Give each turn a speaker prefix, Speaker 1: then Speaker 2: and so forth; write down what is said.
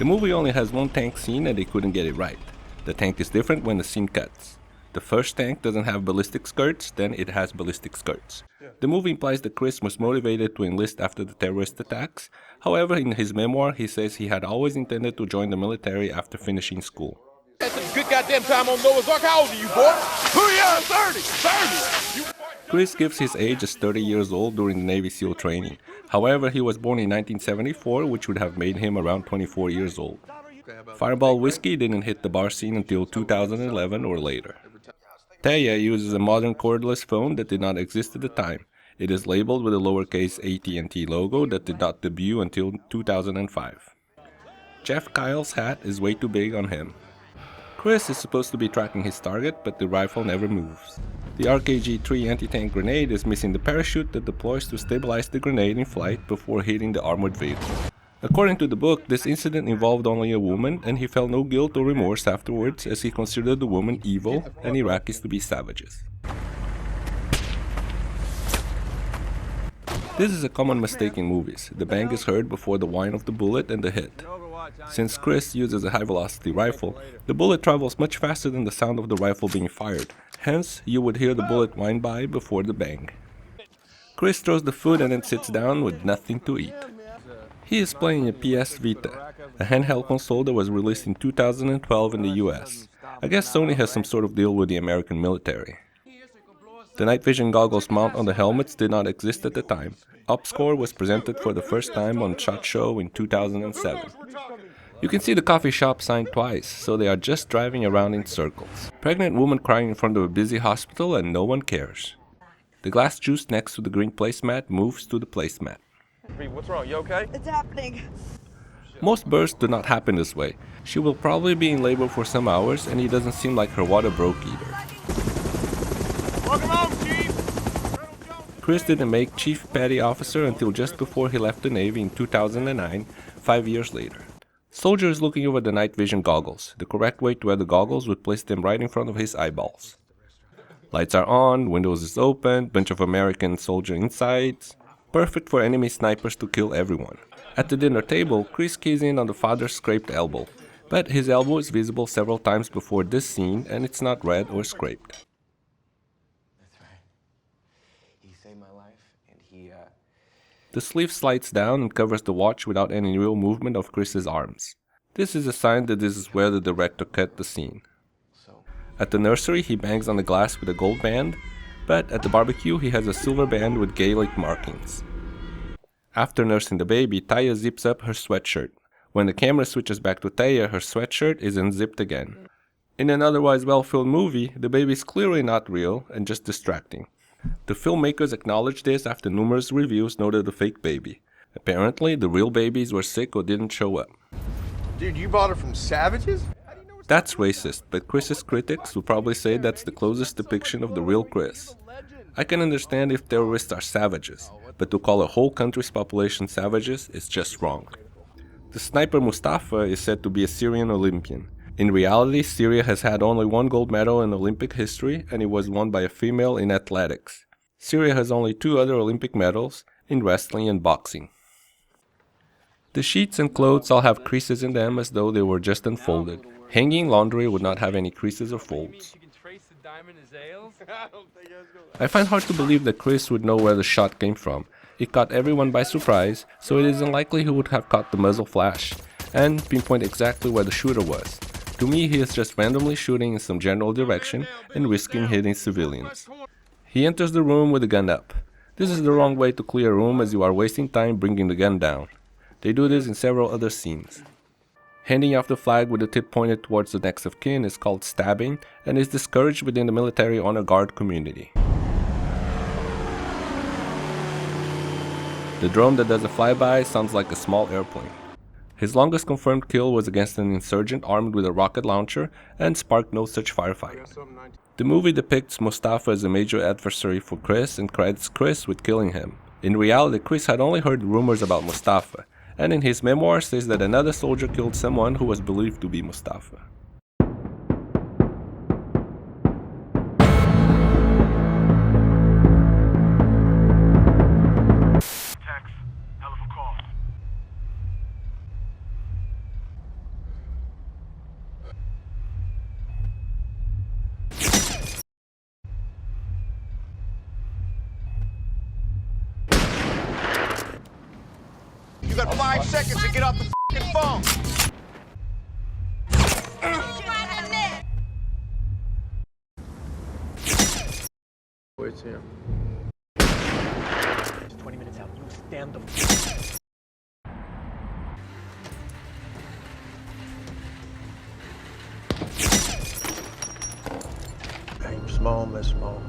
Speaker 1: The movie only has one tank scene and they couldn't get it right. The tank is different when the scene cuts. The first tank doesn't have ballistic skirts, then it has ballistic skirts. The movie implies that Chris was motivated to enlist after the terrorist attacks. However, in his memoir, he says he had always intended to join the military after finishing school.
Speaker 2: That's a good goddamn time on Noah's Ark. How old are you, boy? Who are you? 30.
Speaker 1: Chris gives his age as 30 years old during the Navy SEAL training. However, he was born in 1974, which would have made him around 24 years old. Fireball whiskey didn't hit the bar scene until 2011 or later. Taya uses a modern cordless phone that did not exist at the time. It is labeled with a lowercase AT&T logo that did not debut until 2005. Jeff Kyle's hat is way too big on him. Chris is supposed to be tracking his target, but the rifle never moves. The RKG-3 anti-tank grenade is missing the parachute that deploys to stabilize the grenade in flight before hitting the armored vehicle. According to the book, this incident involved only a woman, and he felt no guilt or remorse afterwards as he considered the woman evil and Iraqis to be savages. This is a common mistake in movies. The bang is heard before the whine of the bullet and the hit. Since Chris uses a high-velocity rifle, the bullet travels much faster than the sound of the rifle being fired. Hence, you would hear the bullet whine by before the bang. Chris throws the food and then sits down with nothing to eat. He is playing a PS Vita, a handheld console that was released in 2012 in the US. I guess Sony has some sort of deal with the American military. The night vision goggles mount on the helmets did not exist at the time. Upscore was presented for the first time on SHOT Show in 2007. You can see the coffee shop sign twice, so they are just driving around in circles. Pregnant woman crying in front of a busy hospital and no one cares. The glass juice next to the green placemat moves to the placemat.
Speaker 2: What's wrong? You okay?
Speaker 3: It's happening.
Speaker 1: Most births do not happen this way. She will probably be in labor for some hours and it doesn't seem like her water broke either.
Speaker 2: Welcome home, Chief!
Speaker 1: Chris didn't make Chief Petty Officer until just before he left the Navy in 2009, 5 years later. Soldier is looking over the night vision goggles. The correct way to wear the goggles would place them right in front of his eyeballs. Lights are on, windows is open, bunch of American soldier inside. Perfect for enemy snipers to kill everyone. At the dinner table, Chris keys in on the father's scraped elbow, but his elbow is visible several times before this scene and it's not red or scraped.
Speaker 4: That's right. He saved my life and he
Speaker 1: The sleeve slides down and covers the watch without any real movement of Chris's arms. This is a sign that this is where the director cut the scene. At the nursery, he bangs on the glass with a gold band, but at the barbecue, he has a silver band with Gaelic markings. After nursing the baby, Taya zips up her sweatshirt. When the camera switches back to Taya, her sweatshirt is unzipped again. In an otherwise well-filmed movie, the baby is clearly not real and just distracting. The filmmakers acknowledged this after numerous reviews noted a fake baby. Apparently, the real babies were sick or didn't show up.
Speaker 2: Dude, you bought it from Savages?
Speaker 1: That's racist, but Chris's critics will probably say that's the closest depiction of the real Chris. I can understand if terrorists are savages, but to call a whole country's population savages is just wrong. The sniper Mustafa is said to be a Syrian Olympian. In reality, Syria has had only one gold medal in Olympic history, and it was won by a female in athletics. Syria has only 2 other Olympic medals, in wrestling and boxing. The sheets and clothes all have creases in them as though they were just unfolded. Hanging laundry would not have any creases or folds. I find hard to believe that Chris would know where the shot came from. It caught everyone by surprise, so it is unlikely he would have caught the muzzle flash, and pinpoint exactly where the shooter was. To me, he is just randomly shooting in some general direction and risking hitting civilians. He enters the room with the gun up. This is the wrong way to clear a room as you are wasting time bringing the gun down. They do this in several other scenes. Handing off the flag with the tip pointed towards the next of kin is called stabbing and is discouraged within the military honor guard community. The drone that does a flyby sounds like a small airplane. His longest confirmed kill was against an insurgent armed with a rocket launcher and sparked no such firefight. The movie depicts Mustafa as a major adversary for Chris and credits Chris with killing him. In reality, Chris had only heard rumors about Mustafa, and in his memoir says that another soldier killed someone who was believed to be Mustafa.
Speaker 2: got 5 seconds to get off the fucking phone.
Speaker 3: It's him.
Speaker 5: 20 minutes out. You stand the
Speaker 3: Aim small, miss small.